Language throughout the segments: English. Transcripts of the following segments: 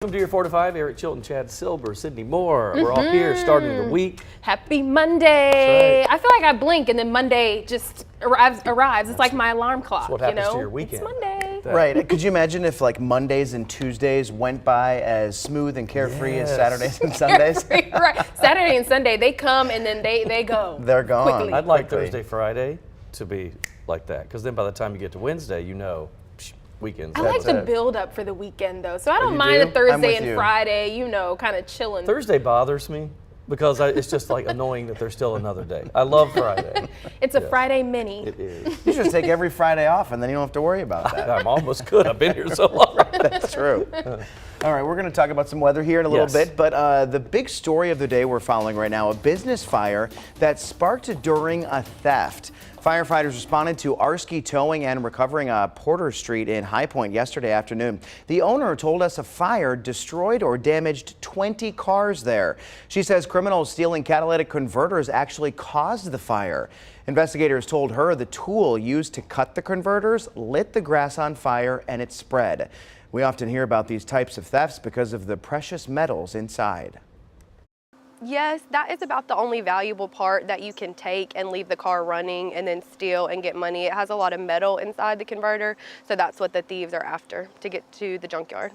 Welcome to your 4 to 5. Eric Chilton, Chad Silber, Sydney Moore. We're all here starting the week. Happy Monday. Right. I feel like I blink and then Monday just arrives. It's like my alarm clock. That's what happens to your weekend. It's Monday. Right. Could you imagine if like Mondays and Tuesdays went by as smooth and carefree as Saturdays and Sundays? Right. Saturday and Sunday, they come and then they go. They're gone. Quickly. I'd like Thursday, Friday to be like that, because then by the time you get to Wednesday, you know, weekends. I like the build up for the weekend though, so I don't you mind do? a Thursday with and you. Friday, kind of chilling. Thursday bothers me because it's just like annoying that there's still another day. I love Friday. It's a Friday mini. It is. You just take every Friday off and then you don't have to worry about that. I'm almost good. I've been here so long. That's true. All right, we're going to talk about some weather here in a little bit, but the big story of the day we're following right now, a business fire that sparked during a theft. Firefighters responded to Arski Towing and Recovering Porter Street in High Point yesterday afternoon. The owner told us a fire destroyed or damaged 20 cars there. She says criminals stealing catalytic converters actually caused the fire. Investigators told her the tool used to cut the converters lit the grass on fire and it spread. We often hear about these types of thefts because of the precious metals inside. Yes, that is about the only valuable part that you can take and leave the car running and then steal and get money. It has a lot of metal inside the converter, so that's what the thieves are after to get to the junkyard.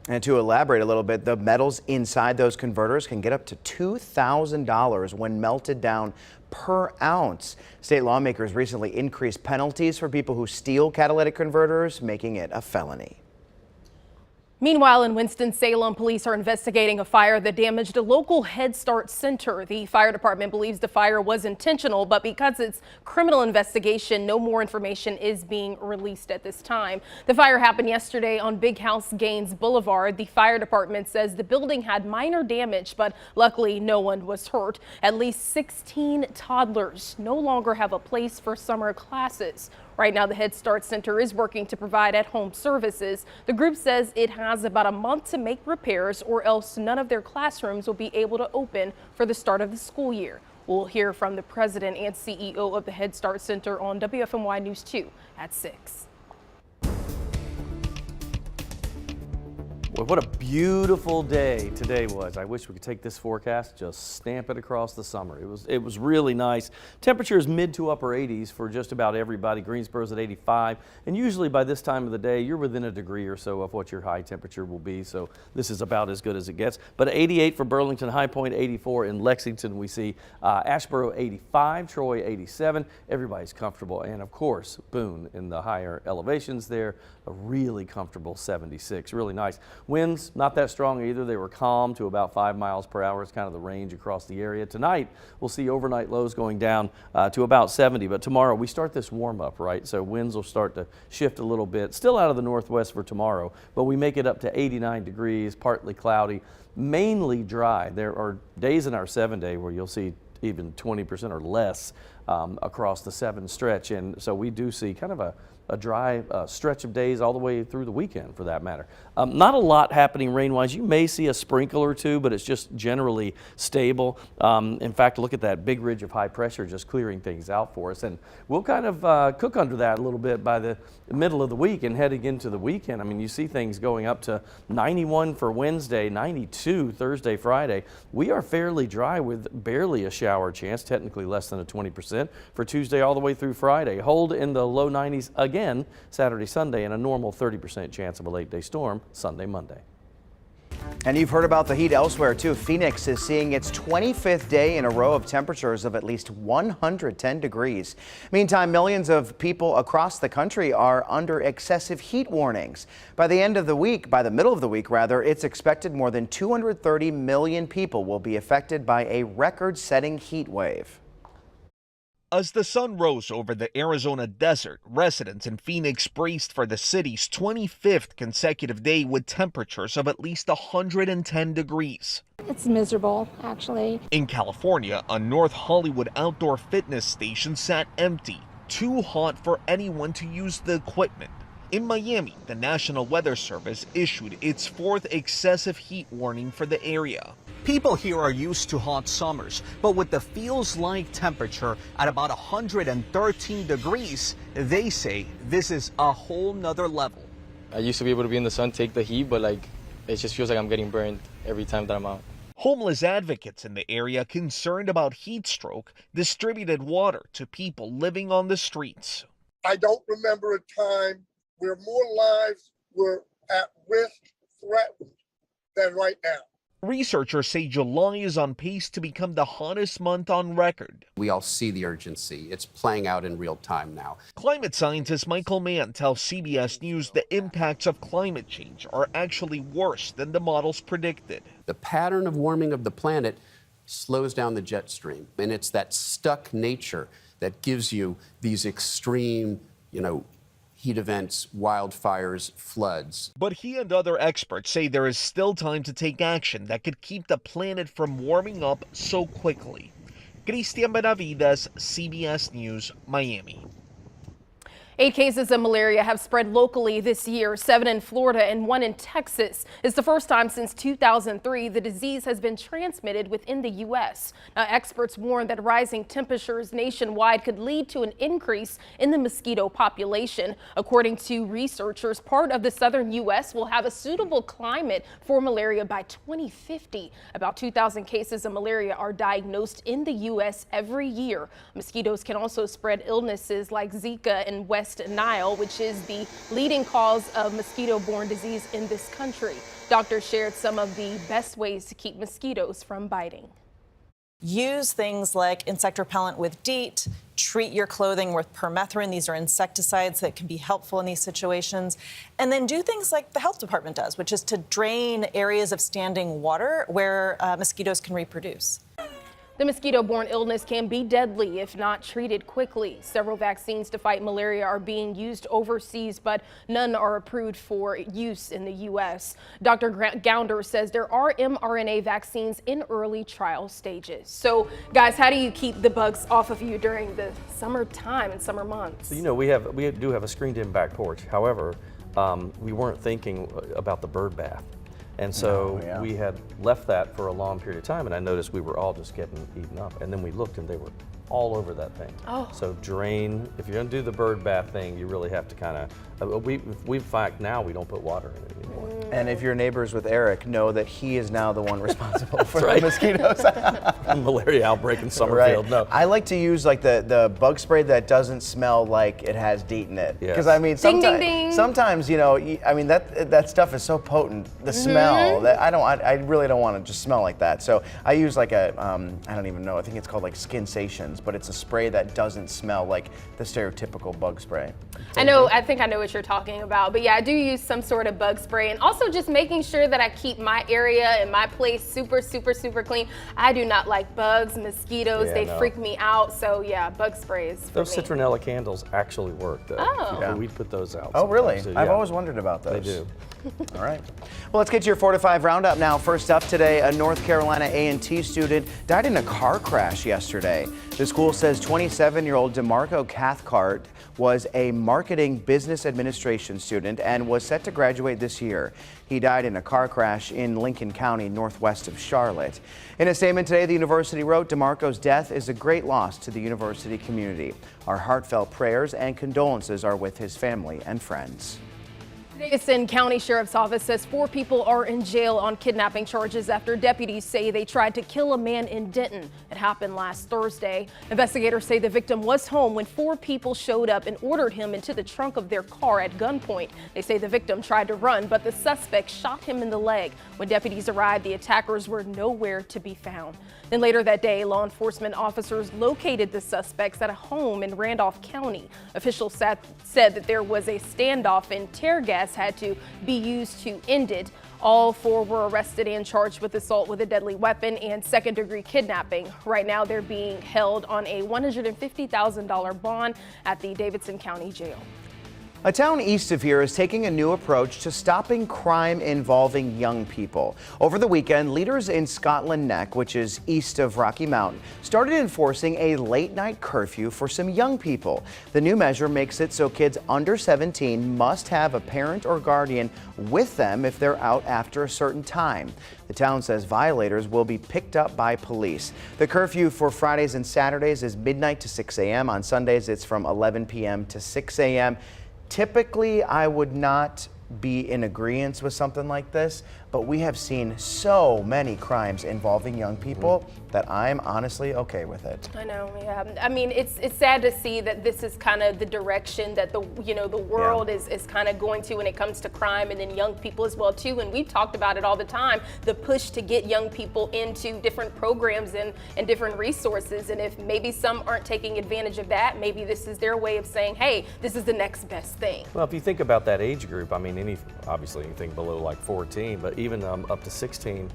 And to elaborate a little bit, the metals inside those converters can get up to $2,000 when melted down per ounce. State lawmakers recently increased penalties for people who steal catalytic converters, making it a felony. Meanwhile, in Winston-Salem, police are investigating a fire that damaged a local Head Start center. The fire department believes the fire was intentional, but because it's criminal investigation, no more information is being released at this time. The fire happened yesterday on Big House Gaines Boulevard. The fire department says the building had minor damage, but luckily no one was hurt. At least 16 toddlers no longer have a place for summer classes. Right now, the Head Start Center is working to provide at-home services. The group says it has about a month to make repairs, or else none of their classrooms will be able to open for the start of the school year. We'll hear from the president and CEO of the Head Start Center on WFMY News 2 at 6. Well, what a beautiful day today was. I wish we could take this forecast, just stamp it across the summer. It was really nice. Temperatures mid to upper 80s for just about everybody. Greensboro's at 85, and usually by this time of the day, you're within a degree or so of what your high temperature will be. So this is about as good as it gets. But 88 for Burlington, High Point 84 in Lexington. We see Asheboro 85, Troy 87. Everybody's comfortable, and of course Boone in the higher elevations there, a really comfortable 76. Really nice. Winds not that strong either. They were calm to about 5 miles per hour. It's kind of the range across the area. Tonight we'll see overnight lows going down to about 70, but tomorrow we start this warm up, right? So winds will start to shift a little bit. Still out of the northwest for tomorrow, but we make it up to 89 degrees, partly cloudy, mainly dry. There are days in our 7-day where you'll see even 20% or less across the 7 stretch, and so we do see kind of a dry stretch of days all the way through the weekend for that matter. Not a lot happening rain-wise. You may see a sprinkle or two, but it's just generally stable. In fact, look at that big ridge of high pressure just clearing things out for us, and we'll kind of cook under that a little bit by the middle of the week and heading into the weekend. I mean, you see things going up to 91 for Wednesday, 92 Thursday, Friday. We are fairly dry with barely a shower chance, technically less than a 20% for Tuesday all the way through Friday. Hold in the low 90s again Saturday, Sunday, and a normal 30% chance of a late day storm Sunday, Monday. And you've heard about the heat elsewhere too. Phoenix is seeing its 25th day in a row of temperatures of at least 110 degrees. Meantime, millions of people across the country are under excessive heat warnings. By the end of the week, by the middle of the week rather, it's expected more than 230 million people will be affected by a record-setting heat wave. As the sun rose over the Arizona desert, residents in Phoenix braced for the city's 25th consecutive day with temperatures of at least 110 degrees. It's miserable, actually. In California, a North Hollywood outdoor fitness station sat empty, too hot for anyone to use the equipment. In Miami, the National Weather Service issued its 4th excessive heat warning for the area. People here are used to hot summers, but with the feels-like temperature at about 113 degrees, they say this is a whole nother level. I used to be able to be in the sun, take the heat, but like it just feels like I'm getting burned every time that I'm out. Homeless advocates in the area concerned about heat stroke distributed water to people living on the streets. I don't remember a time where more lives were at risk, threatened, than right now. Researchers say July is on pace to become the hottest month on record. We all see the urgency. It's playing out in real time now. Climate scientist Michael Mann tells CBS News the impacts of climate change are actually worse than the models predicted. The pattern of warming of the planet slows down the jet stream, and it's that stuck nature that gives you these extreme, heat events, wildfires, floods. But he and other experts say there is still time to take action that could keep the planet from warming up so quickly. Cristian Benavides, CBS News, Miami. 8 cases of malaria have spread locally this year, 7 in Florida and 1 in Texas. It's the first time since 2003 the disease has been transmitted within the U.S. Now, experts warn that rising temperatures nationwide could lead to an increase in the mosquito population. According to researchers, part of the southern U.S. will have a suitable climate for malaria by 2050. About 2,000 cases of malaria are diagnosed in the U.S. every year. Mosquitoes can also spread illnesses like Zika and West Nile, which is the leading cause of mosquito-borne disease in this country. Doctors shared some of the best ways to keep mosquitoes from biting. Use things like insect repellent with DEET. Treat your clothing with permethrin. These are insecticides that can be helpful in these situations. And then do things like the health department does, which is to drain areas of standing water where mosquitoes can reproduce. The mosquito-borne illness can be deadly if not treated quickly. Several vaccines to fight malaria are being used overseas, but none are approved for use in the U.S. Dr. Gounder says there are mRNA vaccines in early trial stages. So, guys, how do you keep the bugs off of you during the summertime and summer months? So, we do have a screened-in back porch. However, we weren't thinking about the bird bath. And so we had left that for a long period of time, and I noticed we were all just getting eaten up. And then we looked, and they were all over that thing. Oh. So drain. If you're going to do the bird bath thing, you really have to kind of. In fact, now we don't put water in it anymore. And if you're neighbors with Eric, know that he is now the one responsible for the mosquitoes. Malaria outbreak in Summerfield. Right. No. I like to use like the bug spray that doesn't smell like it has DEET in it. Yes. Because I mean, Ding, ding, ding. sometimes that stuff is so potent. The smell that I really don't want to just smell like that. So I use like a I don't even know. I think it's called like Skinsations, but it's a spray that doesn't smell like the stereotypical bug spray. I think I know what you're talking about, but yeah, I do use some sort of bug spray, and also just making sure that I keep my area and my place super, super, super clean. I do not like bugs, mosquitoes, they freak me out, so yeah, bug spray is for Those me. citronella candles actually work, though. Oh. Yeah. We put those out. Oh, really? So, I've always wondered about those. They do. All right. Well, let's get to your 4 to 5 roundup now. First up today, a North Carolina A&T student died in a car crash yesterday. The school says 27-year-old DeMarco Cathcart was a marketing business administration student and was set to graduate this year. He died in a car crash in Lincoln County, northwest of Charlotte. In a statement today, the university wrote, DeMarco's death is a great loss to the university community. Our heartfelt prayers and condolences are with his family and friends. Davidson County Sheriff's Office says 4 people are in jail on kidnapping charges after deputies say they tried to kill a man in Denton. It happened last Thursday. Investigators say the victim was home when 4 people showed up and ordered him into the trunk of their car at gunpoint. They say the victim tried to run, but the suspect shot him in the leg. When deputies arrived, the attackers were nowhere to be found. Then later that day, law enforcement officers located the suspects at a home in Randolph County. Officials said that there was a standoff and tear gas had to be used to end it. All 4 were arrested and charged with assault with a deadly weapon and second-degree kidnapping. Right now, they're being held on a $150,000 bond at the Davidson County Jail. A town east of here is taking a new approach to stopping crime involving young people. Over the weekend, leaders in Scotland Neck, which is east of Rocky Mountain, started enforcing a late-night curfew for some young people. The new measure makes it so kids under 17 must have a parent or guardian with them if they're out after a certain time. The town says violators will be picked up by police. The curfew for Fridays and Saturdays is midnight to 6 a.m. On Sundays, it's from 11 p.m. to 6 a.m. Typically, I would not be in agreement with something like this, but we have seen so many crimes involving young people that I'm honestly okay with it. I know, yeah. I mean, it's sad to see that this is kind of the direction that the world is kind of going to when it comes to crime, and then young people as well too. And we've talked about it all the time, the push to get young people into different programs and different resources. And if maybe some aren't taking advantage of that, maybe this is their way of saying, hey, this is the next best thing. Well, if you think about that age group, I mean, obviously anything below like 14, but even up to 16,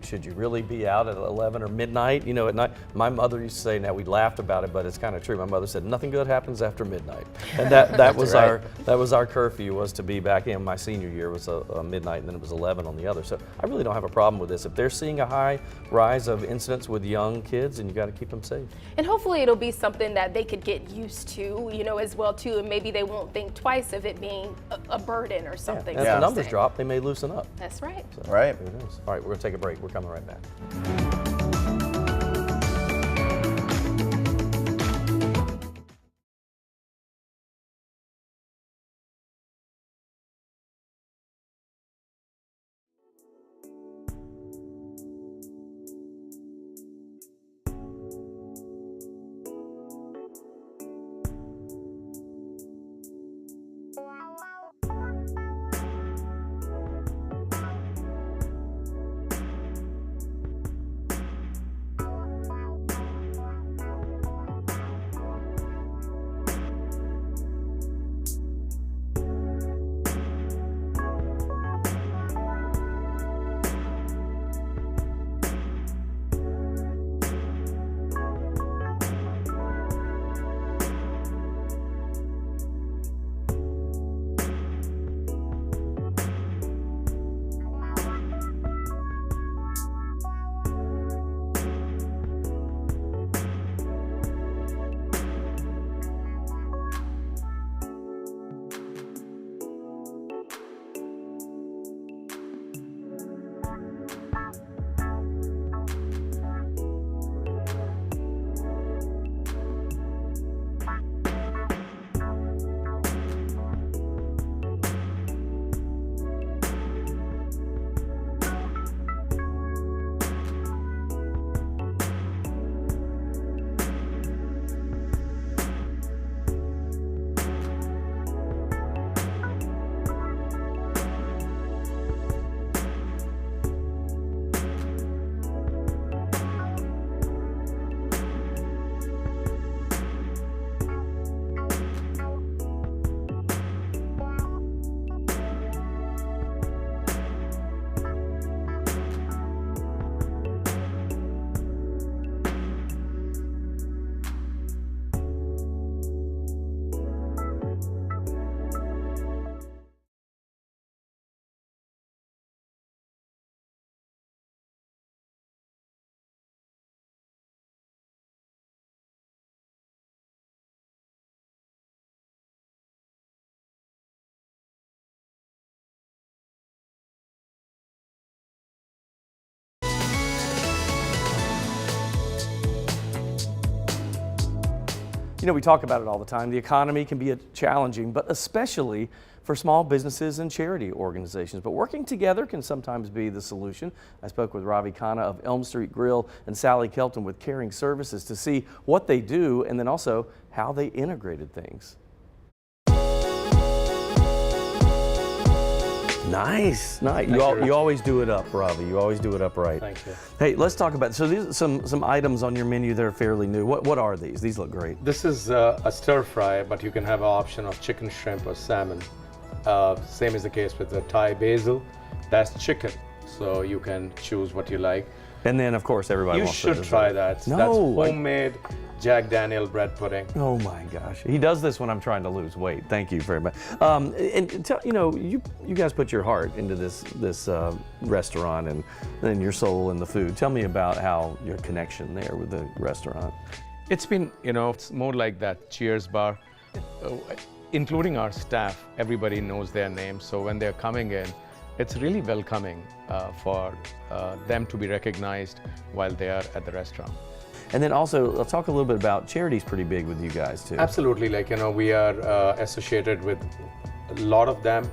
should you really be out at 11 or midnight, at night? My mother used to say, now we laughed about it, but it's kind of true. My mother said, nothing good happens after midnight. And that was right. our curfew, was to be back in. My senior year was a midnight, and then it was 11 on the other. So I really don't have a problem with this. If they're seeing a high rise of incidents with young kids, and you got to keep them safe. And hopefully it'll be something that they could get used to, as well too, and maybe they won't think twice of it being a burden or something. And if the numbers drop, they may loosen up. That's right. So, right. Who knows? All right, we're going to take a break. We're coming right back. We talk about it all the time. The economy can be challenging, but especially for small businesses and charity organizations. But working together can sometimes be the solution. I spoke with Ravi Khanna of Elm Street Grill and Sally Kelton with Caring Services to see what they do and then also how they integrated things. Nice. You always do it up, Ravi. You always do it up right. Thank you. Hey, let's talk about, so these are some items on your menu that are fairly new. What are these? These look great. This is a stir fry, but you can have an option of chicken, shrimp, or salmon. Same is the case with the Thai basil. That's chicken, so you can choose what you like. And then, of course, everybody wants to You should try that. No, that's homemade Jack Daniel bread pudding. Oh my gosh, he does this when I'm trying to lose weight. Thank you very much. And tell, you guys put your heart into this restaurant and your soul in the food. Tell me about how your connection there with the restaurant. It's been, it's more like that Cheers bar. Including our staff, everybody knows their names. So when they're coming in, it's really welcoming for them to be recognized while they are at the restaurant. And then also, let's talk a little bit about charity's pretty big with you guys too. Absolutely, we are associated with a lot of them.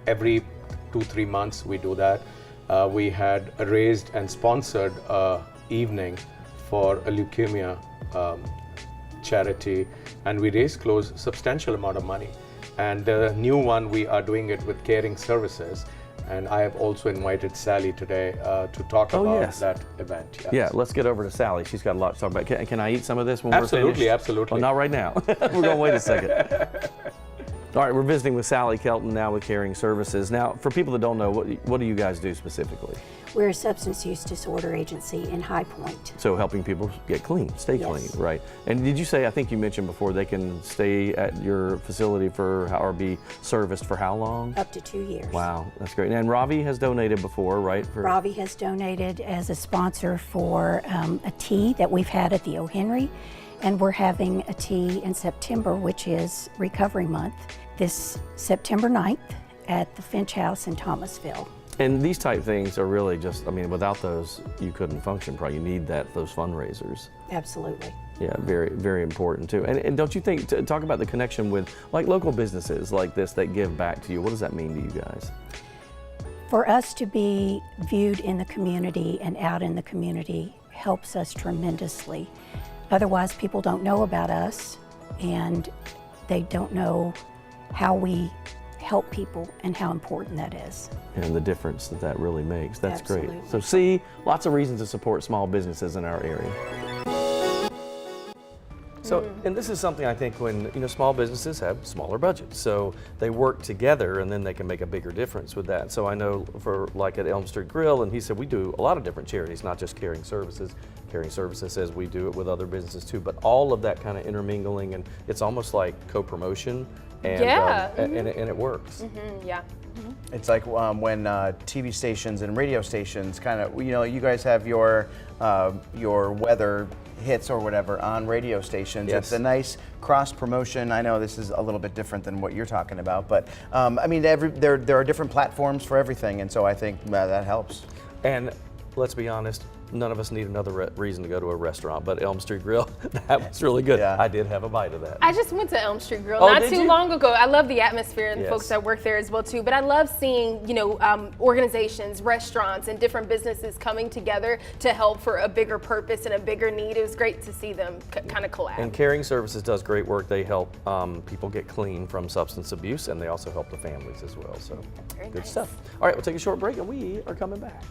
Every 2-3 months we do that. We had raised and sponsored an evening for a leukemia charity, and we raised substantial amount of money. And the new one, we are doing it with Caring Services, and I have also invited Sally today to talk about that event. Yes. Yeah, let's get over to Sally. She's got a lot to talk about. Can I eat some of this when we're Absolutely, finished? absolutely. Well, not right now. We're going to wait a second. All right, we're visiting with Sally Kelton now with Caring Services. Now, for people that don't know, what do you guys do specifically? We're a substance use disorder agency in High Point. So helping people get clean, stay clean, right? And did you say, I think you mentioned before, they can stay at your facility or be serviced for how long? Up to 2 years. Wow, that's great. And Ravi has donated before, right? Ravi has donated as a sponsor for a tea that we've had at the O. Henry. And we're having a tea in September, which is Recovery Month, this September 9th at the Finch House in Thomasville. And these type things are really just, I mean, without those, you couldn't function probably. You need those fundraisers. Absolutely. Yeah, very, very important too. And don't you think, talk about the connection with like local businesses like this that give back to you. What does that mean to you guys? For us to be viewed in the community and out in the community helps us tremendously. Otherwise, people don't know about us and they don't know how we help people and how important that is. And the difference that really makes. That's Absolutely. great. So see, lots of reasons to support small businesses in our area. So, and this is something I think when, small businesses have smaller budgets, so they work together and then they can make a bigger difference with that. So I know for like at Elm Street Grill, and he said we do a lot of different charities, not just Caring Services. Caring Services says we do it with other businesses too, but all of that kind of intermingling, and it's almost like co-promotion, and, and it works. Yeah. It's like when TV stations and radio stations kind of, you guys have your weather hits or whatever on radio stations. Yes. It's a nice cross promotion. I know this is a little bit different than what you're talking about, but I mean, there are different platforms for everything, and so I think that helps. And let's be honest, none of us need another reason to go to a restaurant, but Elm Street Grill, that was really good. Yeah. I did have a bite of that. I just went to Elm Street Grill Oh, not did too you? long ago. I love the atmosphere and the Yes. folks that work there as well too. But I love seeing, organizations, restaurants, and different businesses coming together to help for a bigger purpose and a bigger need. It was great to see them kind of collab. And Caring Services does great work. They help people get clean from substance abuse, and they also help the families as well. So Very good nice. stuff. All right, we'll take a short break, and we are coming back.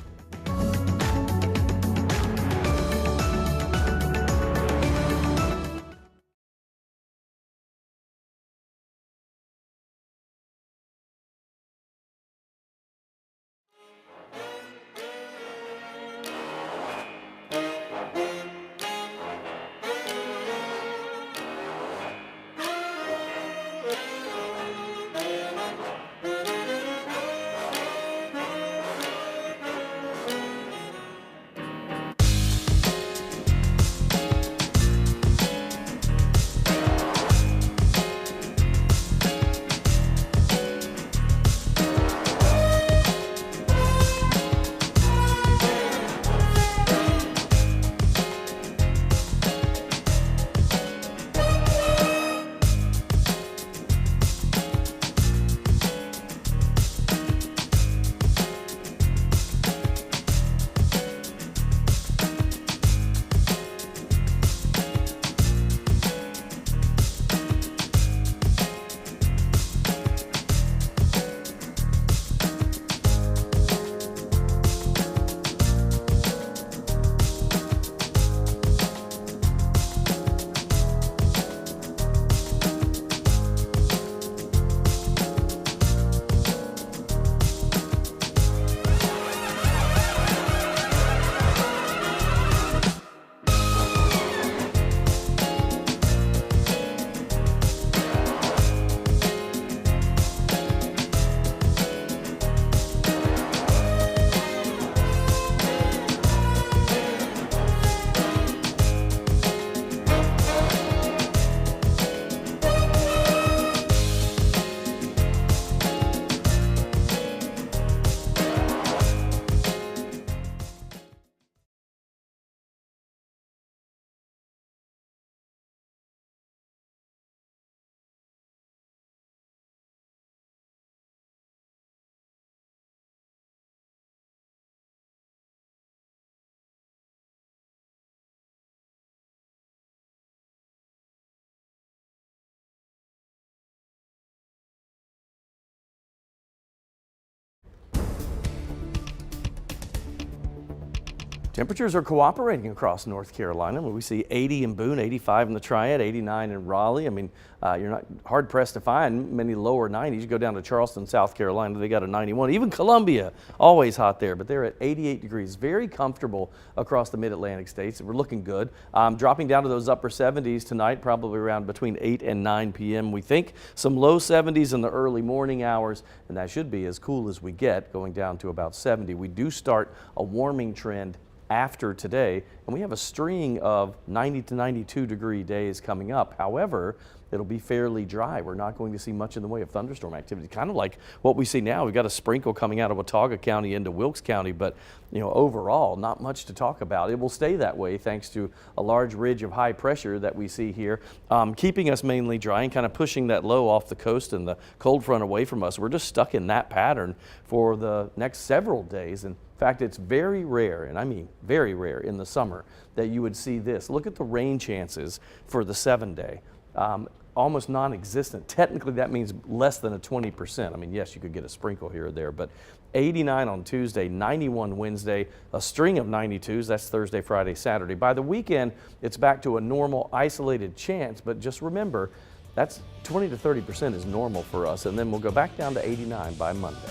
Temperatures are cooperating across North Carolina. We see 80 in Boone, 85 in the Triad, 89 in Raleigh. I mean, you're not hard pressed to find many lower 90s. You go down to Charleston, South Carolina, they got a 91. Even Columbia, always hot there, but they're at 88 degrees. Very comfortable across the mid-Atlantic states. We're looking good. Dropping down to those upper 70s tonight, probably around between 8 and 9 p.m. We think some low 70s in the early morning hours, and that should be as cool as we get, going down to about 70. We do start a warming trend after today, and we have a string of 90 to 92 degree days coming up. However, it'll be fairly dry. We're not going to see much in the way of thunderstorm activity, kind of like what we see now. We've got a sprinkle coming out of Watauga County into Wilkes County, but overall, not much to talk about. It will stay that way thanks to a large ridge of high pressure that we see here, keeping us mainly dry and kind of pushing that low off the coast and the cold front away from us. We're just stuck in that pattern for the next several days. And in fact, it's very rare, and I mean very rare in the summer, that you would see this. Look at the rain chances for the 7-day. Almost non-existent. Technically, that means less than a 20%. I mean, yes, you could get a sprinkle here or there, but 89 on Tuesday, 91 Wednesday, a string of 92s. That's Thursday, Friday, Saturday. By the weekend, it's back to a normal isolated chance, but just remember, that's 20 to 30% is normal for us, and then we'll go back down to 89 by Monday.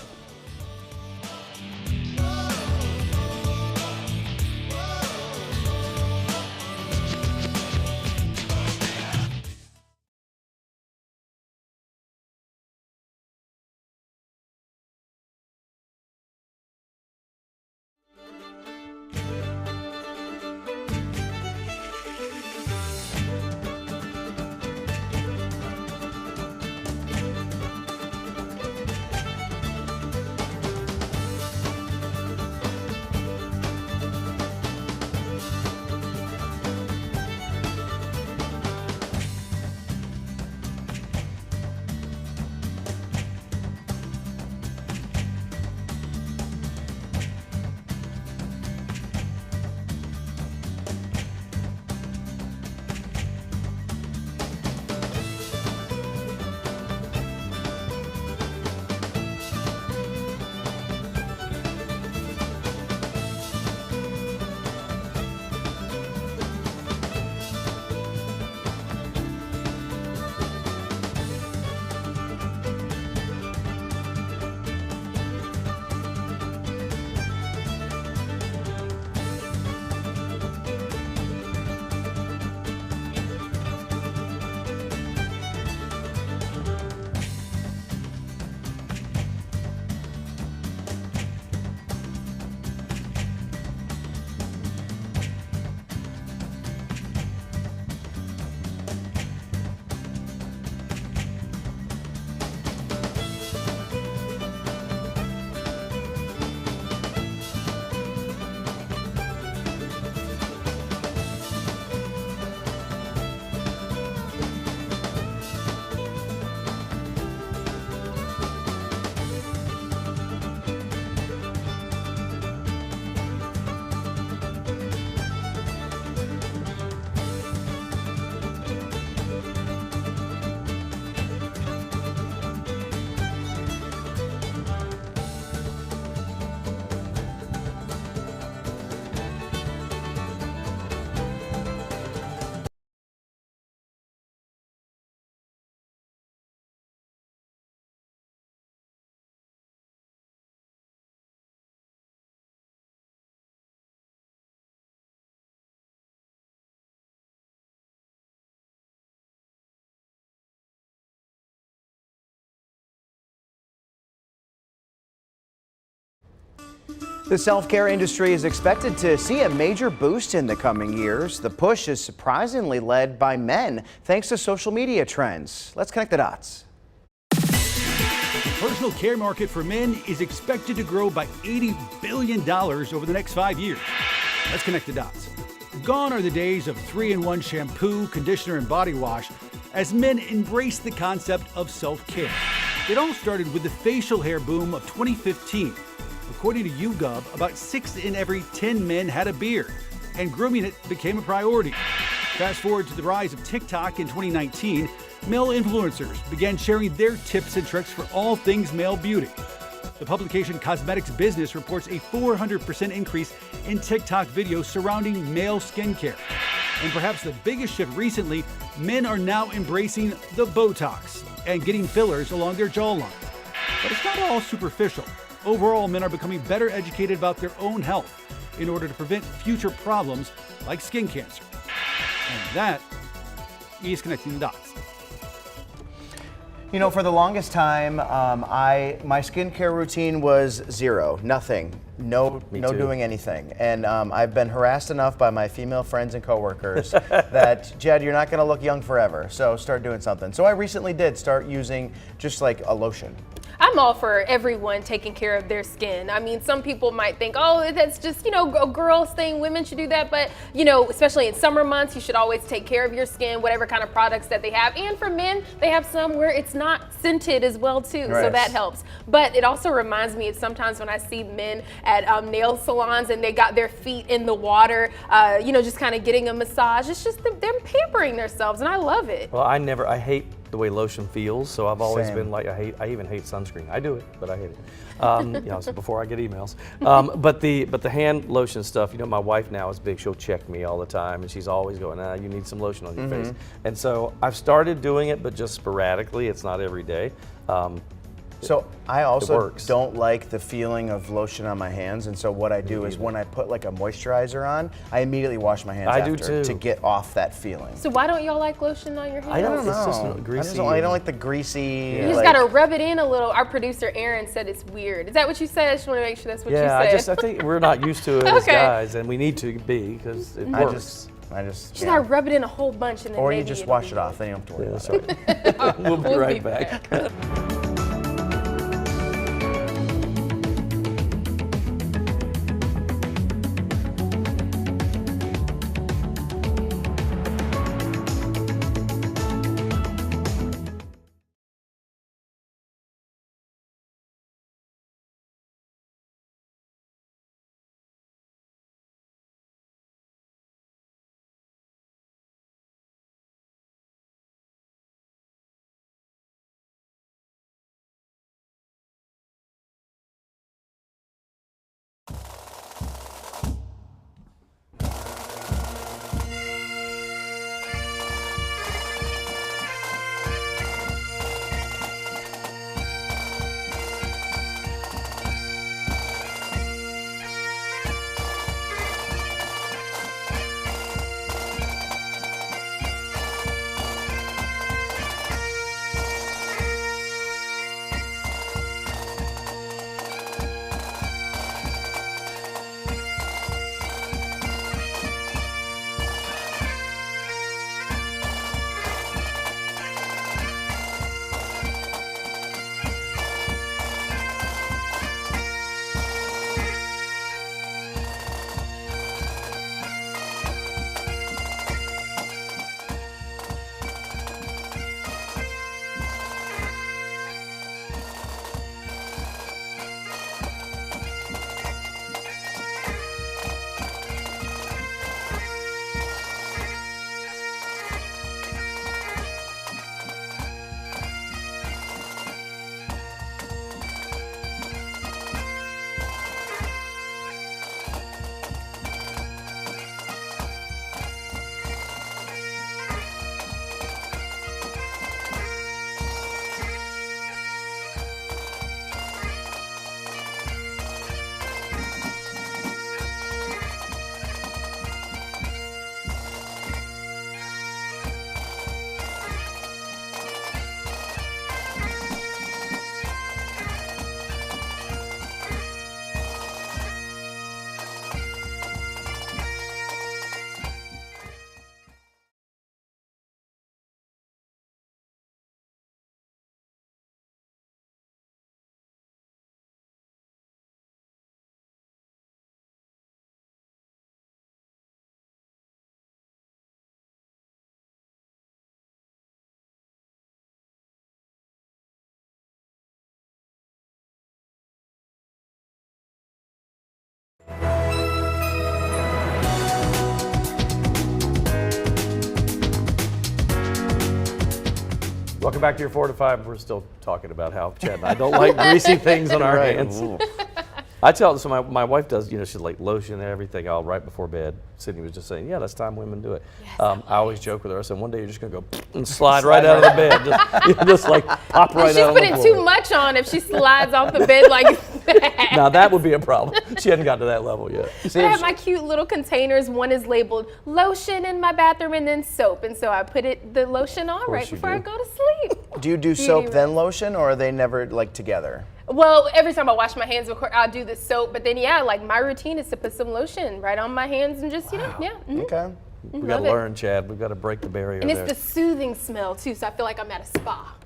The self-care industry is expected to see a major boost in the coming years. The push is surprisingly led by men, thanks to social media trends. Let's connect the dots. The personal care market for men is expected to grow by $80 billion over the next 5 years. Let's connect the dots. Gone are the days of 3-in-1 shampoo, conditioner, and body wash as men embrace the concept of self-care. It all started with the facial hair boom of 2015. According to YouGov, about 6 in every 10 men had a beard, and grooming it became a priority. Fast forward to the rise of TikTok in 2019, male influencers began sharing their tips and tricks for all things male beauty. The publication Cosmetics Business reports a 400% increase in TikTok videos surrounding male skincare. And perhaps the biggest shift recently, men are now embracing the Botox and getting fillers along their jawline. But it's not all superficial. Overall, men are becoming better educated about their own health in order to prevent future problems like skin cancer. And that is connecting the dots. You know, for the longest time, my skincare routine was zero, nothing, no doing anything. And I've been harassed enough by my female friends and coworkers that, Jed, you're not going to look young forever, so start doing something. So I recently did start using just like a lotion. I'm all for everyone taking care of their skin. I mean, some people might think, oh, that's just, a girl's thing. Women should do that. But, especially in summer months, you should always take care of your skin, whatever kind of products that they have. And for men, they have some where it's not scented as well, too. Right. So that helps. But it also reminds me of sometimes when I see men at nail salons and they got their feet in the water, just kind of getting a massage. It's just them pampering themselves, and I love it. Well, I hate the way lotion feels, so I've always Same. been like, I even hate sunscreen. I do it, but I hate it. So before I get emails. But the hand lotion stuff, my wife now is big. She'll check me all the time, and she's always going, you need some lotion on your face. And so I've started doing it, but just sporadically. It's not every day. So I also works. don't like the feeling of lotion on my hands, and so what I do is when I put like a moisturizer on, I immediately wash my hands I after do too. to get off that feeling. So why don't y'all like lotion on your hands? I don't know. It's just greasy. I don't like the greasy. You just gotta rub it in a little. Our producer Erin said it's weird. Is that what you said? I just want to make sure that's what you said. I think we're not used to it as Okay. guys, and we need to be because it works. I just You just gotta rub it in a whole bunch and then or you maybe just it'll wash be it off, then you don't have to worry Yeah, about that's it. right. We'll be We'll right be back. back. Welcome back to your 4 to 5. We're still talking about how Chad and I don't like greasy things on our hands. I tell, so my wife does, you know, she's like lotion and everything all right before bed. Sydney was just saying, yeah, that's time women do it. Yes, I always joke with her. I said, one day you're just going to go and slide right out of the bed. Just like pop right out of the She's floor. putting too much on if she slides off the bed like that. Now that would be a problem. She hadn't gotten to that level yet. But I have my cute little containers. One is labeled lotion in my bathroom and then soap. And so I put the lotion on right before I go to sleep. Do you do soap then lotion, or are they never like together? Well, every time I wash my hands, of course, I'll do the soap. But then, yeah, like my routine is to put some lotion right on my hands and just, you know, yeah. Okay. We got to learn, Chad. We've got to break the barrier And there. it's the soothing smell, too, so I feel like I'm at a spa.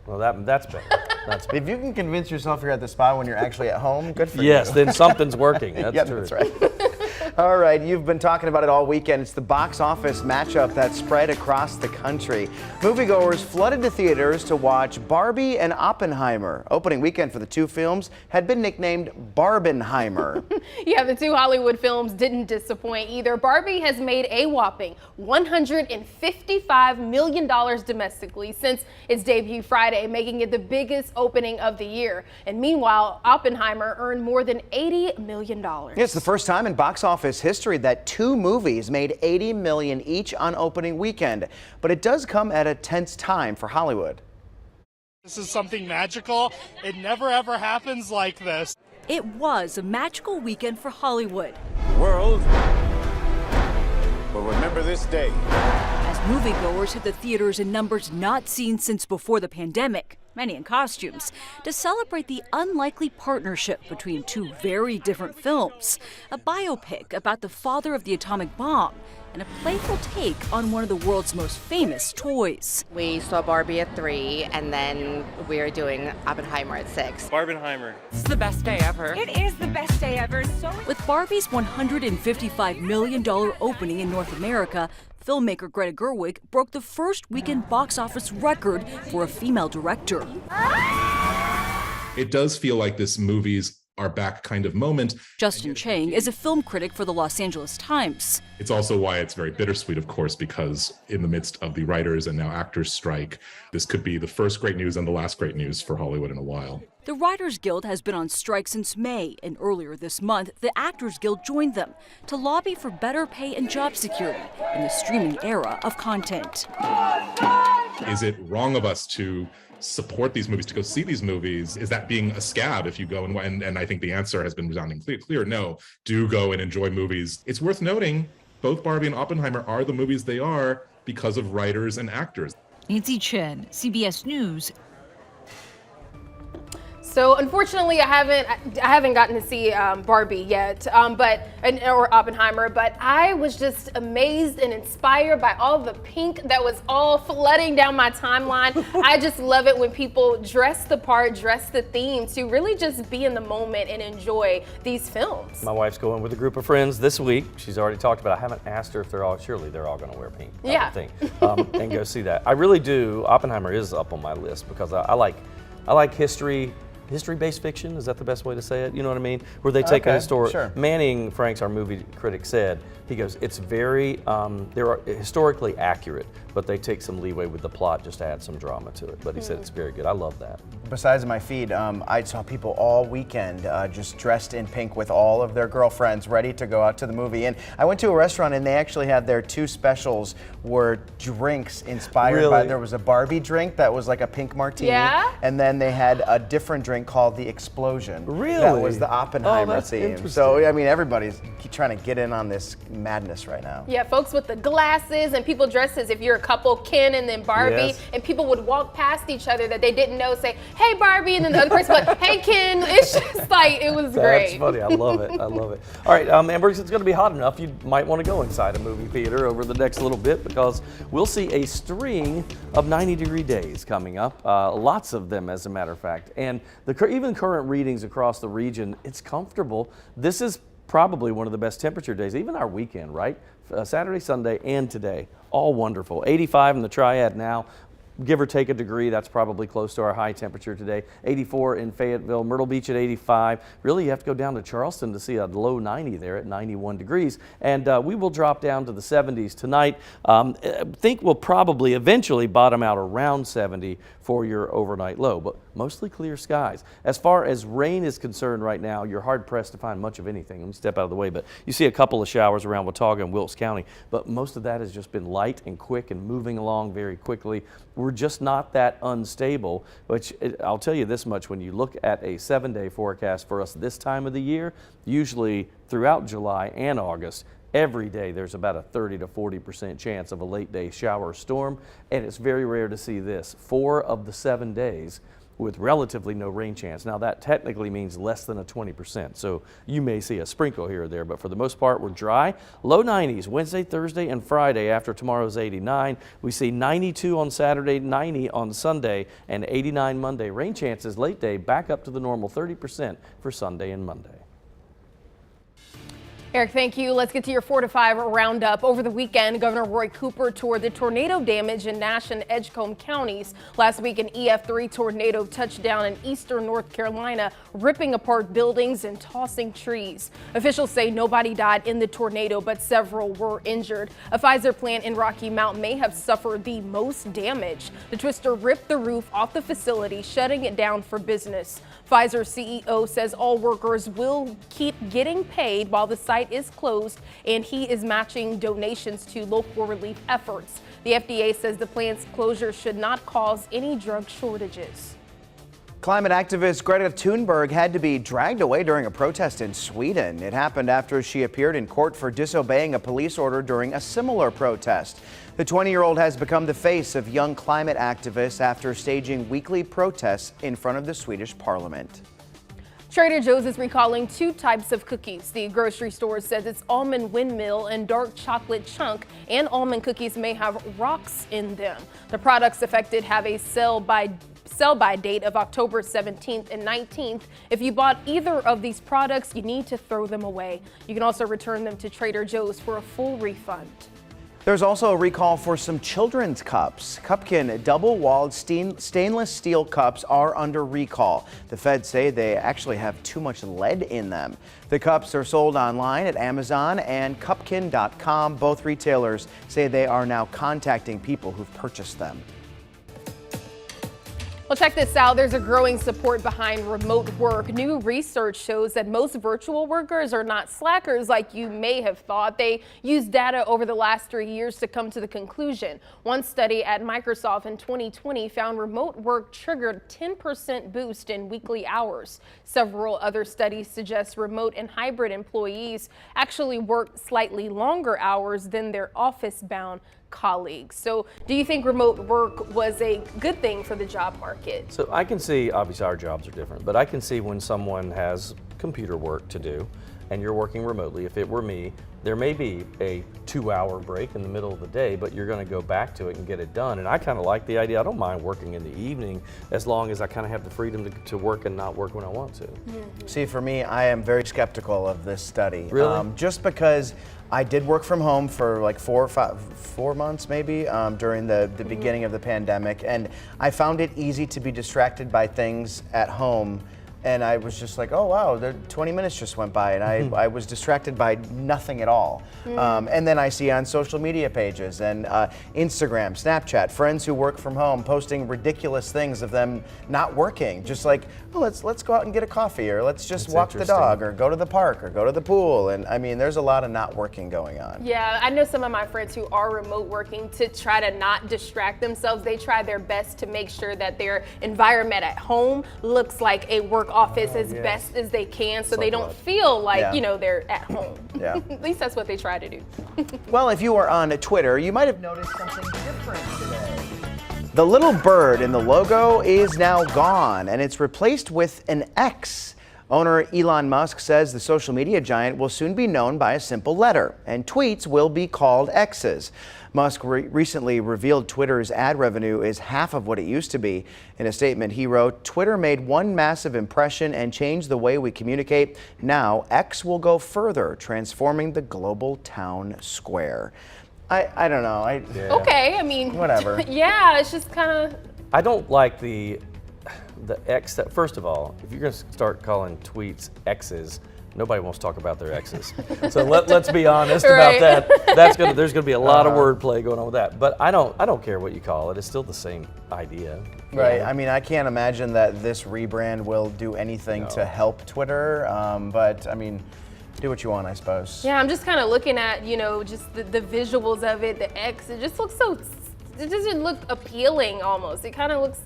Well, that's better. That's better. If you can convince yourself you're at the spa when you're actually at home, good for you. Yes, then something's working. That's yep, true. That's right. All right, you've been talking about it all weekend. It's the box office matchup that spread across the country. Moviegoers flooded the theaters to watch Barbie and Oppenheimer. Opening weekend for the two films had been nicknamed Barbenheimer. Yeah, the two Hollywood films didn't disappoint either. Barbie has made a whopping $155 million domestically since its debut Friday, making it the biggest opening of the year. And meanwhile, Oppenheimer earned more than $80 million. It's the first time in box office history that two movies made $80 million each on opening weekend. But it does come at a tense time for Hollywood. This is something magical. It never ever happens like this. It was a magical weekend for Hollywood. The world will remember this day. As moviegoers hit the theaters in numbers not seen since before the pandemic, many in costumes, to celebrate the unlikely partnership between two very different films. A biopic about the father of the atomic bomb and a playful take on one of the world's most famous toys. We saw Barbie at 3, and then we're doing Oppenheimer at 6. Barbenheimer. It's the best day ever. It is the best day ever. With Barbie's $155 million opening in North America, filmmaker Greta Gerwig broke the first weekend box office record for a female director. It does feel like this movie's our back kind of moment. Justin Chang is a film critic for the Los Angeles Times. It's also why it's very bittersweet, of course, because in the midst of the writers and now actors strike, this could be the first great news and the last great news for Hollywood in a while. The Writers Guild has been on strike since May, and earlier this month, the Actors Guild joined them to lobby for better pay and job security in the streaming era of content. Is it wrong of us to support these movies, to go see these movies? Is that being a scab if you go and I think the answer has been resounding clear. No, do go and enjoy movies. It's worth noting, both Barbie and Oppenheimer are the movies they are because of writers and actors. Nancy Chen, CBS News. So unfortunately, I haven't gotten to see Barbie yet, or Oppenheimer, but I was just amazed and inspired by all the pink that was all flooding down my timeline. I just love it when people dress the part, dress the theme, to really just be in the moment and enjoy these films. My wife's going with a group of friends this week. She's already talked about it. I haven't asked her if surely they're all going to wear pink. Yeah. I would think, and go see that. I really do. Oppenheimer is up on my list because I like history-based fiction. Is that the best way to say it? You know what I mean? Where they take a historic. Sure. Manning Franks, our movie critic, said, he goes, it's very, they're historically accurate, but they take some leeway with the plot just to add some drama to it. But he said it's very good. I love that. Besides my feed, I saw people all weekend just dressed in pink with all of their girlfriends ready to go out to the movie. And I went to a restaurant and they actually had their two specials were drinks inspired by, there was a Barbie drink that was like a pink martini. Yeah? And then they had a different drink called the Explosion. Really? That was the Oppenheimer that's theme. interesting. So, I mean, everybody's trying to get in on this madness right now. Yeah, folks with the glasses and people dressed as if you're a couple, Ken and then Barbie, Yes. and people would walk past each other that they didn't know, say, hey Barbie, and then the other person would, hey Ken. It's just like, it was great. That's funny. I love it. I love it. All right, Amber, it's going to be hot enough. You might want to go inside a movie theater over the next little bit because we'll see a string of 90-degree days coming up. Lots of them, as a matter of fact. And even current readings across the region, it's comfortable. This is probably one of the best temperature days, even our weekend, right? Saturday, Sunday, and today, all wonderful. 85 in the Triad now. give or take a degree. That's probably close to our high temperature today. 84 in Fayetteville, Myrtle Beach at 85. Really, you have to go down to Charleston to see a low 90 there at 91 degrees. And we will drop down to the 70s tonight. Think we'll probably eventually bottom out around 70 for your overnight low, but mostly clear skies. As far as rain is concerned right now, you're hard pressed to find much of anything. Let me step out of the way, but you see a couple of showers around Watauga and Wilkes County, but most of that has just been light and quick and moving along very quickly. We're just not that unstable, which I'll tell you this much, when you look at a 7-day forecast for us this time of the year, usually throughout July and August, every day there's about a 30 to 40% chance of a late day shower or storm, and it's very rare to see this. 4 of the 7 days with relatively no rain chance. Now that technically means less than a 20%, so you may see a sprinkle here or there, but for the most part we're dry. Low 90s Wednesday, Thursday, and Friday after tomorrow's 89. We see 92 on Saturday, 90 on Sunday, and 89 Monday. Rain chances late day back up to the normal 30% for Sunday and Monday. Eric, thank you. Let's get to your 4 to 5 roundup. Over the weekend, Governor Roy Cooper toured the tornado damage in Nash and Edgecombe counties. Last week, an EF3 tornado touched down in eastern North Carolina, ripping apart buildings and tossing trees. Officials say nobody died in the tornado, but several were injured. A Pfizer plant in Rocky Mount may have suffered the most damage. The twister ripped the roof off the facility, shutting it down for business. Pfizer CEO says all workers will keep getting paid while the site is closed, and he is matching donations to local relief efforts. The FDA says the plant's closure should not cause any drug shortages. Climate activist Greta Thunberg had to be dragged away during a protest in Sweden. It happened after she appeared in court for disobeying a police order during a similar protest. The 20-year-old has become the face of young climate activists after staging weekly protests in front of the Swedish parliament. Trader Joe's is recalling 2 types of cookies. The grocery store says it's almond windmill and dark chocolate chunk, and almond cookies may have rocks in them. The products affected have a sell-by date of October 17th and 19th. If you bought either of these products, you need to throw them away. You can also return them to Trader Joe's for a full refund. There's also a recall for some children's cups. Cupkin double-walled stainless steel cups are under recall. The feds say they actually have too much lead in them. The cups are sold online at Amazon and Cupkin.com. Both retailers say they are now contacting people who've purchased them. Well, check this out. There's a growing support behind remote work. New research shows that most virtual workers are not slackers like you may have thought. They used data over the last 3 years to come to the conclusion. One study at Microsoft in 2020 found remote work triggered 10% boost in weekly hours. Several other studies suggest remote and hybrid employees actually work slightly longer hours than their office-bound colleagues. So do you think remote work was a good thing for the job market? So I can see, obviously our jobs are different, but I can see when someone has computer work to do and you're working remotely. If it were me, there may be a 2-hour break in the middle of the day, but you're going to go back to it and get it done. And I kind of like the idea. I don't mind working in the evening as long as I kind of have the freedom to work and not work when I want to. See, for me, I am very skeptical of this study. Really? Just because I did work from home for like 4 months maybe during the beginning of the pandemic, and I found it easy to be distracted by things at home. And I was just like, oh wow, 20 minutes just went by, and I was distracted by nothing at all. And then I see on social media pages and Instagram, Snapchat, friends who work from home posting ridiculous things of them not working. Just like, oh, let's go out and get a coffee, or let's just walk the dog, or go to the park, or go to the pool. And I mean, there's a lot of not working going on. Yeah, I know some of my friends who are remote working to try to not distract themselves. They try their best to make sure that their environment at home looks like a work office as best as they can, so they don't feel like, you know, they're at home. Yeah. At least that's what they try to do. Well, if you are on Twitter, you might have noticed something different today. The little bird in the logo is now gone, and it's replaced with an X. Owner Elon Musk says the social media giant will soon be known by a simple letter, and tweets will be called X's. Musk recently revealed Twitter's ad revenue is half of what it used to be. In a statement, he wrote, "Twitter made one massive impression and changed the way we communicate. Now, X will go further, transforming the global town square." I don't know. Okay, I mean, whatever. Yeah, it's just kind of. I don't like the X. First of all, if you're going to start calling tweets X's, nobody wants to talk about their exes. So let's be honest about that. There's going to be a lot of wordplay going on with that. But I don't care what you call it. It's still the same idea. Right. I mean, I can't imagine that this rebrand will do anything to help Twitter. But I mean, do what you want, I suppose. Yeah, I'm just kind of looking at, just the visuals of it, the X. It just looks so. It doesn't look appealing almost. It kind of looks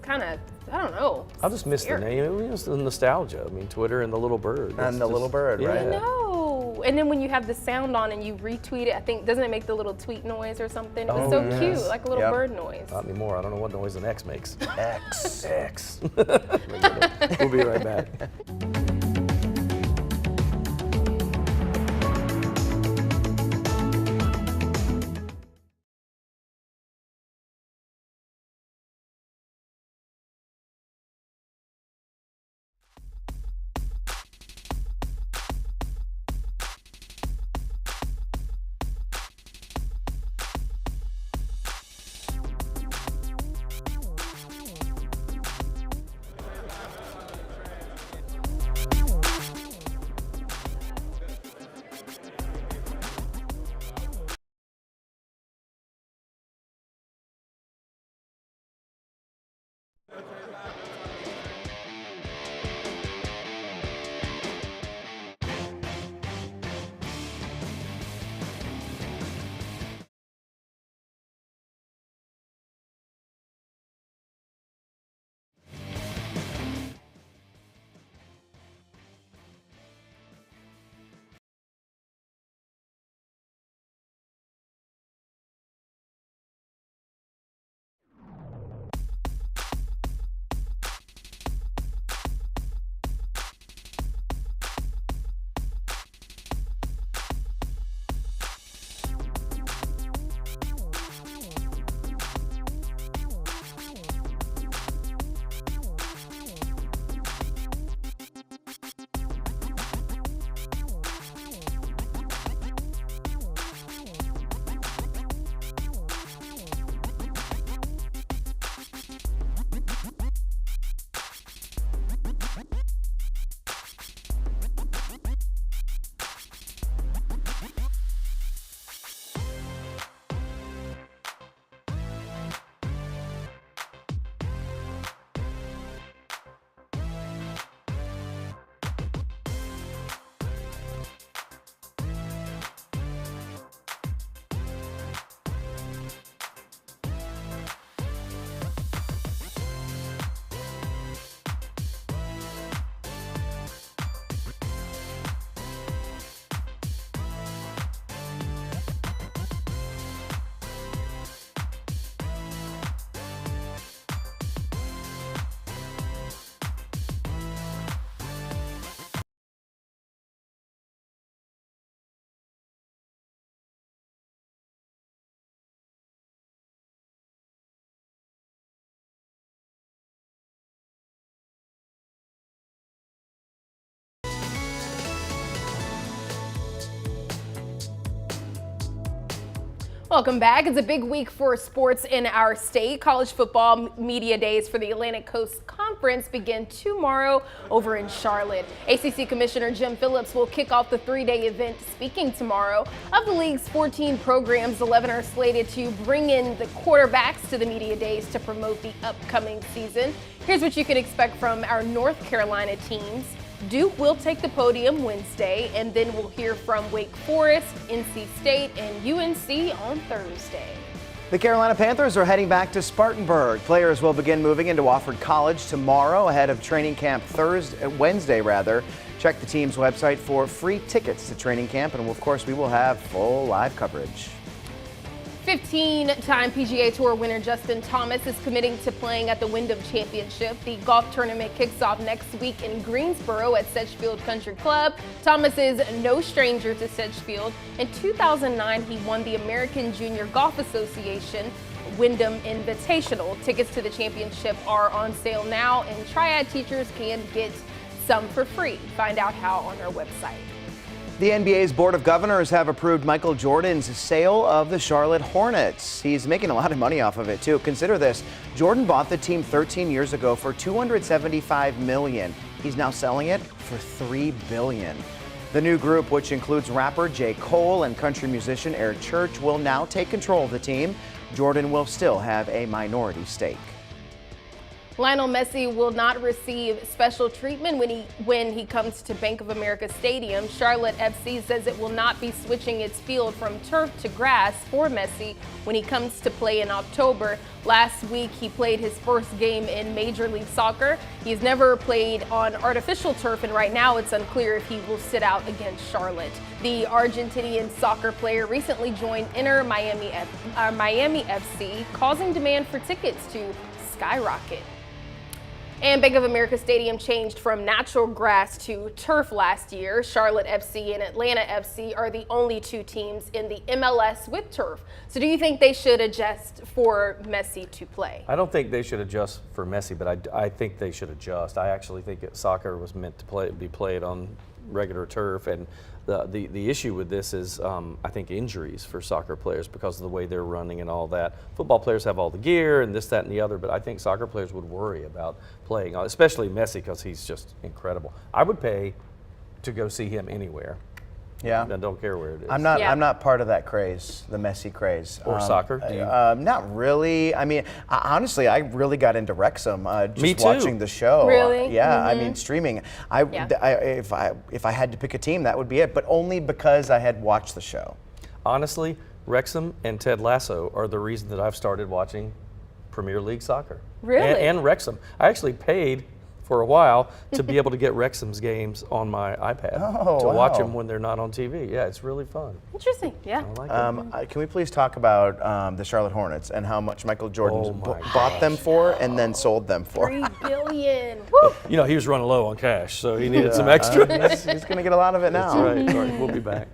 I don't know. I'll just miss the name. It's the nostalgia. I mean, Twitter and the little bird. And the little bird, right? I know. And then when you have the sound on and you retweet it, I think, doesn't it make the little tweet noise or something? It's so cute, like a little bird noise. Not anymore. I don't know what noise an X makes. X. We'll be right back. Welcome back. It's a big week for sports in our state. College football media days for the Atlantic Coast Conference begin tomorrow over in Charlotte. ACC Commissioner Jim Phillips will kick off the three-day event speaking tomorrow. Of the league's 14 programs, 11 are slated to bring in the quarterbacks to the media days to promote the upcoming season. Here's what you can expect from our North Carolina teams. Duke will take the podium Wednesday, and then we'll hear from Wake Forest, NC State, and UNC on Thursday. The Carolina Panthers are heading back to Spartanburg. Players will begin moving into Wofford College tomorrow ahead of training camp Wednesday. Check the team's website for free tickets to training camp, and of course we will have full live coverage. 15-time PGA Tour winner Justin Thomas is committing to playing at the Wyndham Championship. The golf tournament kicks off next week in Greensboro at Sedgefield Country Club. Thomas is no stranger to Sedgefield. In 2009, he won the American Junior Golf Association Wyndham Invitational. Tickets to the championship are on sale now, and Triad teachers can get some for free. Find out how on our website. The NBA's Board of Governors have approved Michael Jordan's sale of the Charlotte Hornets. He's making a lot of money off of it, too. Consider this. Jordan bought the team 13 years ago for $275 million. He's now selling it for $3 billion. The new group, which includes rapper J. Cole and country musician Eric Church, will now take control of the team. Jordan will still have a minority stake. Lionel Messi will not receive special treatment when he comes to Bank of America Stadium. Charlotte FC says it will not be switching its field from turf to grass for Messi when he comes to play in October. Last week, he played his first game in Major League Soccer. He's never played on artificial turf, and right now it's unclear if he will sit out against Charlotte. The Argentinian soccer player recently joined Inter Miami FC, causing demand for tickets to skyrocket. And Bank of America Stadium changed from natural grass to turf last year. Charlotte FC and Atlanta FC are the only two teams in the MLS with turf. So do you think they should adjust for Messi to play? I don't think they should adjust for Messi, but I think they should adjust. I actually think soccer was meant to be played on regular turf, and the issue with this is I think injuries for soccer players because of the way they're running and all that. Football players have all the gear and this, that, and the other, but I think soccer players would worry about playing, especially Messi, because he's just incredible. I would pay to go see him anywhere. Yeah, I don't care where it is. I'm not part of that craze, the Messi craze. Or soccer? Do you? Not really. I mean, honestly, I really got into Wrexham just Me too. watching the show. Really? Yeah, I mean, streaming. If I had to pick a team, that would be it, but only because I had watched the show. Honestly, Wrexham and Ted Lasso are the reason that I've started watching Premier League soccer. Really? And Wrexham. I actually paid for a while to be able to get Wrexham's games on my iPad to watch them when they're not on TV. Yeah, it's really fun. Interesting, yeah. I like it. Can we please talk about the Charlotte Hornets and how much Michael Jordan bought them for and then sold them for? $3 billion. Woo! You know, he was running low on cash, so he needed some extra. He's going to get a lot of it now. That's right. All right, we'll be back.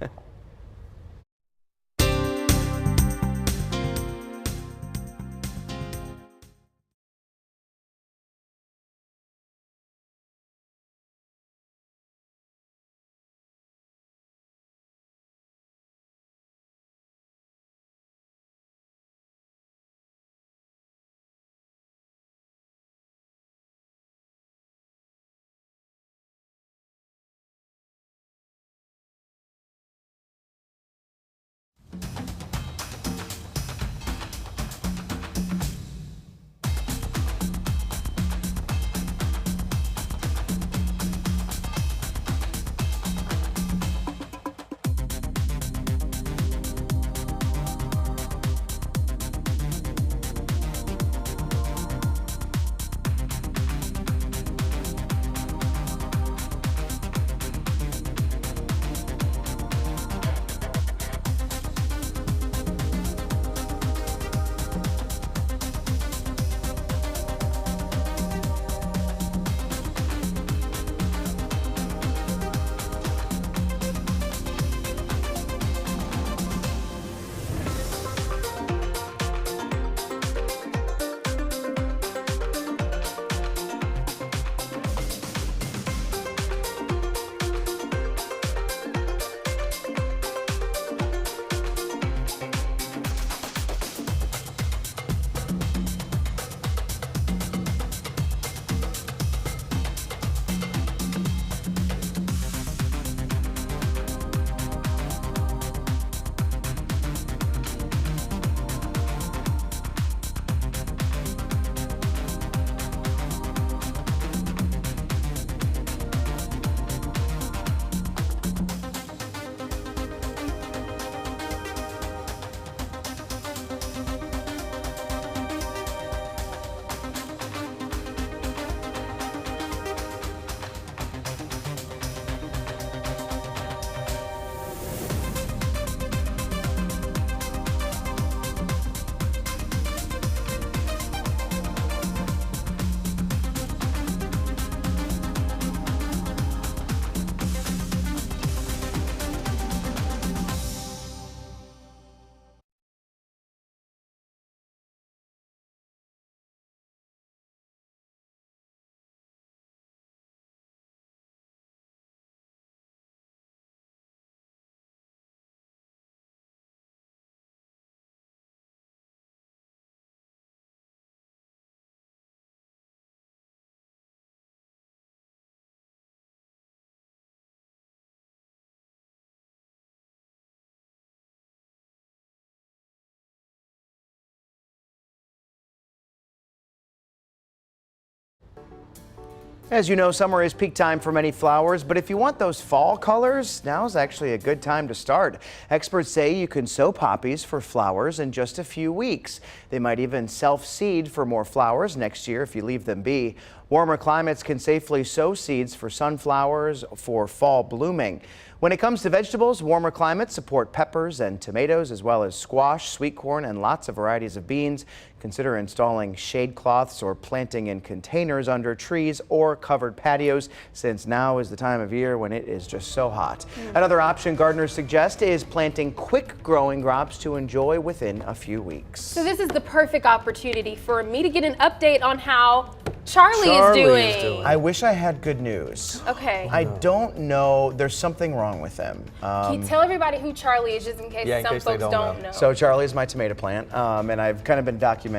As you know, summer is peak time for many flowers, but if you want those fall colors, now's actually a good time to start. Experts say you can sow poppies for flowers in just a few weeks. They might even self-seed for more flowers next year if you leave them be. Warmer climates can safely sow seeds for sunflowers for fall blooming. When it comes to vegetables, warmer climates support peppers and tomatoes, as well as squash, sweet corn, and lots of varieties of beans. Consider installing shade cloths or planting in containers under trees or covered patios, since now is the time of year when it is just so hot. Another option gardeners suggest is planting quick-growing crops to enjoy within a few weeks. So this is the perfect opportunity for me to get an update on how Charlie is doing. I wish I had good news. Okay. I don't know. There's something wrong with him. Can you tell everybody who Charlie is, just in case some folks don't know? So Charlie is my tomato plant, and I've kind of been documenting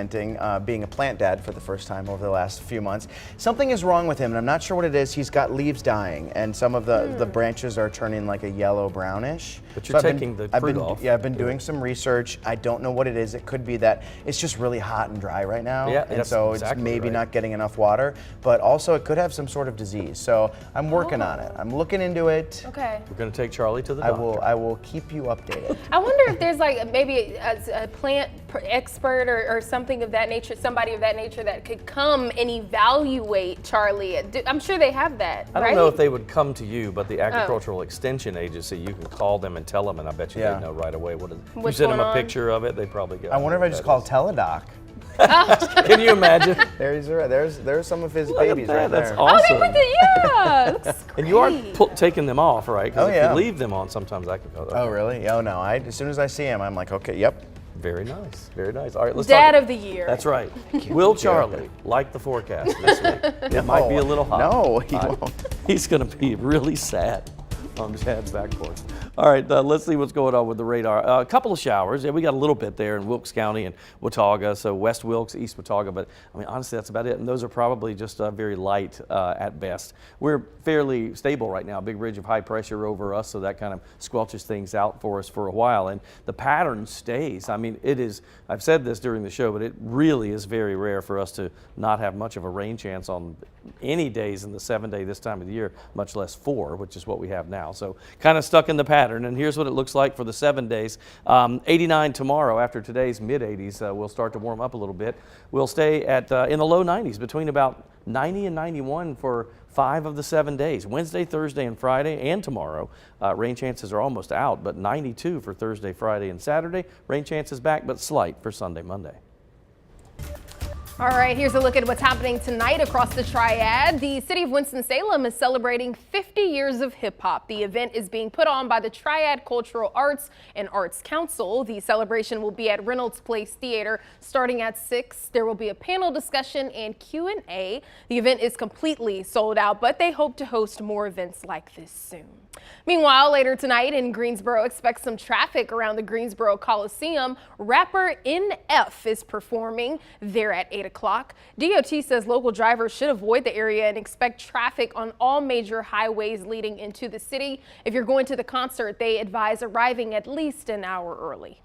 being a plant dad for the first time over the last few months. Something is wrong with him, and I'm not sure what it is. He's got leaves dying, and some of the branches are turning like a yellow brownish. But you're taking the fruit off. Yeah, I've been doing some research. I don't know what it is. It could be that it's just really hot and dry right now, and so it's maybe not getting enough water, but also it could have some sort of disease. So I'm working on it. I'm looking into it. Okay. We're going to take Charlie to the doctor. I will keep you updated. I wonder if there's like maybe a plant expert or something of that nature, somebody of that nature that could come and evaluate Charlie. I'm sure they have that, I right? don't know if they would come to you, but the Agricultural Extension Agency, you can call them and tell them, and I bet you they know right away what it is. If you send them a picture of it, they probably go. I wonder if I just call Teledoc. Can you imagine? There's some of his babies right there. That's awesome. Yeah, looks great. And you are taking them off, right? Because if yeah. you leave them on, sometimes I can go. Oh, really? Oh, no. As soon as I see him, I'm like, okay, yep. Very nice. Very nice. All right, let's Dad talk. of the year. That's right. Will Charlie like the forecast this week? It might be a little hot. No, he won't. He's going to be really sad on Chad's back porch. All right, let's see what's going on with the radar. A couple of showers. Yeah, we got a little bit there in Wilkes County and Watauga, so West Wilkes, East Watauga, but I mean, honestly, that's about it. And those are probably just very light at best. We're fairly stable right now. Big ridge of high pressure over us, so that kind of squelches things out for us for a while. And the pattern stays. I mean, it is, I've said this during the show, but it really is very rare for us to not have much of a rain chance on any days in the 7-day this time of the year, much less 4, which is what we have now. So kind of stuck in the pattern. And here's what it looks like for the 7 days. 89 tomorrow. After today's mid-80s, we'll start to warm up a little bit. We'll stay at in the low 90s, between about 90 and 91 for 5 of the 7 days. Wednesday, Thursday, and Friday, and tomorrow. Rain chances are almost out, but 92 for Thursday, Friday, and Saturday. Rain chances back, but slight for Sunday, Monday. All right, here's a look at what's happening tonight across the Triad. The city of Winston-Salem is celebrating 50 years of hip hop. The event is being put on by the Triad Cultural Arts and Arts Council. The celebration will be at Reynolds Place Theater starting at 6. There will be a panel discussion and Q&A. The event is completely sold out, but they hope to host more events like this soon. Meanwhile, later tonight in Greensboro, expect some traffic around the Greensboro Coliseum. Rapper NF is performing there at 8 o'clock. DOT says local drivers should avoid the area and expect traffic on all major highways leading into the city. If you're going to the concert, they advise arriving at least an hour early.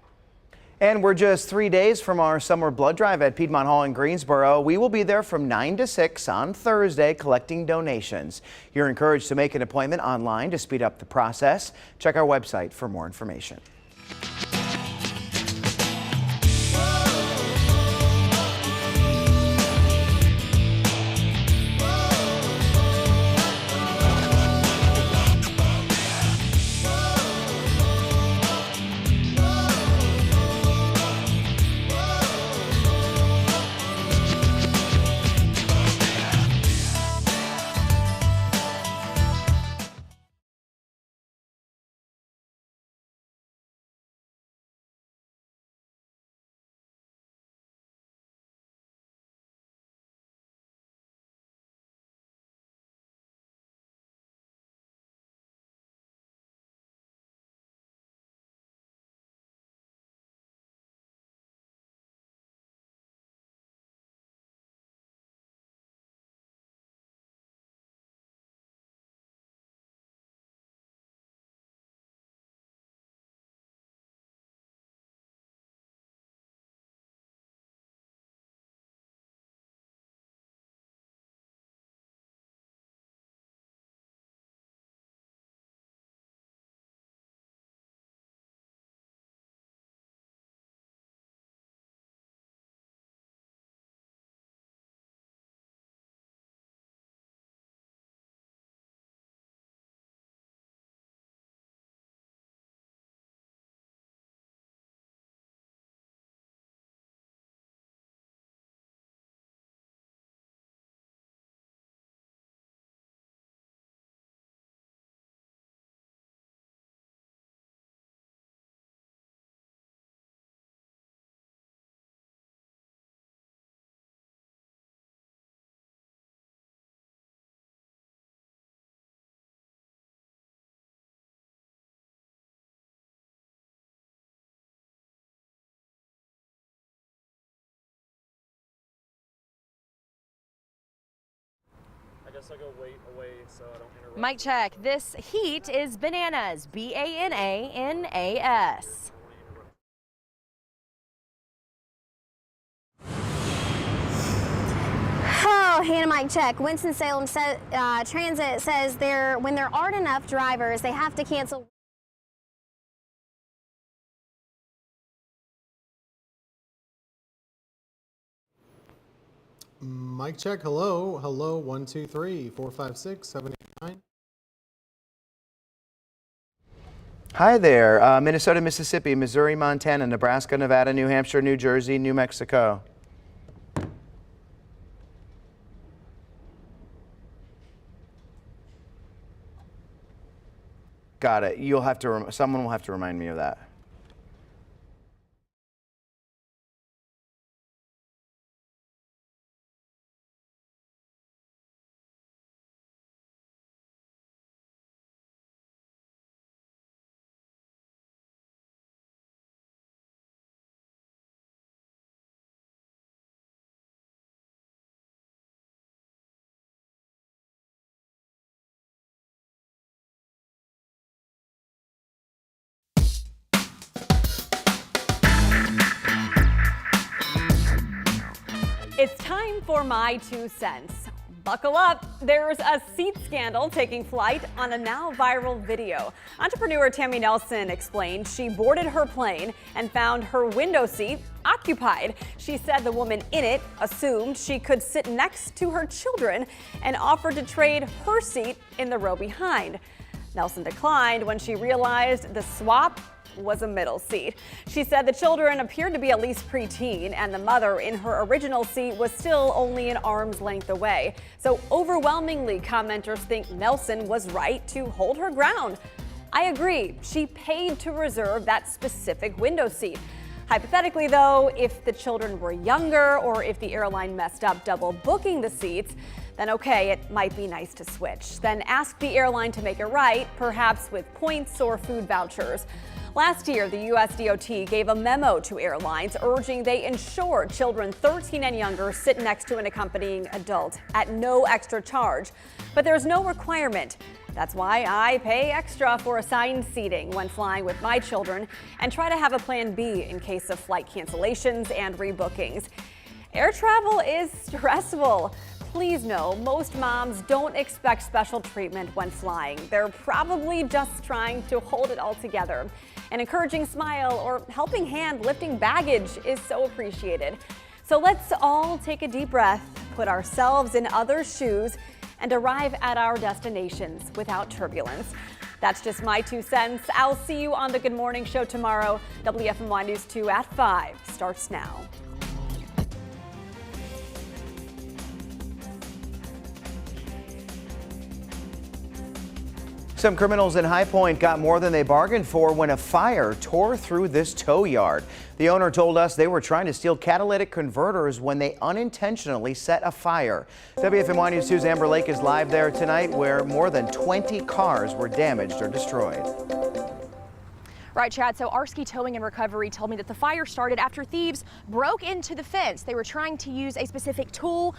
And we're just 3 days from our summer blood drive at Piedmont Hall in Greensboro. We will be there from 9 to 6 on Thursday collecting donations. You're encouraged to make an appointment online to speed up the process. Check our website for more information. guess I'll go wait away so I don't interrupt. Mic check. This heat is bananas. BANANAS. Oh, Hannah, mic check. Winston-Salem Transit says when there aren't enough drivers, they have to cancel. Mic check. Hello. Hello. 1, 2, 3, 4, 5, 6, 7, 8, 9. Hi there. Minnesota, Mississippi, Missouri, Montana, Nebraska, Nevada, New Hampshire, New Jersey, New Mexico. Got it. You'll have to. Someone will have to remind me of that. It's time for my 2 cents. Buckle up. There's a seat scandal taking flight on a now viral video. Entrepreneur Tammy Nelson explained she boarded her plane and found her window seat occupied. She said the woman in it assumed she could sit next to her children and offered to trade her seat in the row behind. Nelson declined when she realized the swap was a middle seat. She said the children appeared to be at least preteen, and the mother in her original seat was still only an arm's length away. So overwhelmingly, commenters think Nelson was right to hold her ground. I agree. She paid to reserve that specific window seat. Hypothetically, though, if the children were younger or if the airline messed up double booking the seats, then okay, it might be nice to switch. Then ask the airline to make it right, perhaps with points or food vouchers. Last year, the U.S. DOT gave a memo to airlines urging they ensure children 13 and younger sit next to an accompanying adult at no extra charge. But there's no requirement. That's why I pay extra for assigned seating when flying with my children and try to have a plan B in case of flight cancellations and rebookings. Air travel is stressful. Please know, most moms don't expect special treatment when flying. They're probably just trying to hold it all together. An encouraging smile or helping hand lifting baggage is so appreciated. So let's all take a deep breath, put ourselves in others' shoes, and arrive at our destinations without turbulence. That's just my 2 cents. I'll see you on the Good Morning Show tomorrow. WFMY News 2 at 5 starts now. Some criminals in High Point got more than they bargained for when a fire tore through this tow yard. The owner told us they were trying to steal catalytic converters when they unintentionally set a fire. WFMY News 2's Amber Lake is live there tonight, where more than 20 cars were damaged or destroyed. Right, Chad. So Arski Towing and Recovery told me that the fire started after thieves broke into the fence. They were trying to use a specific tool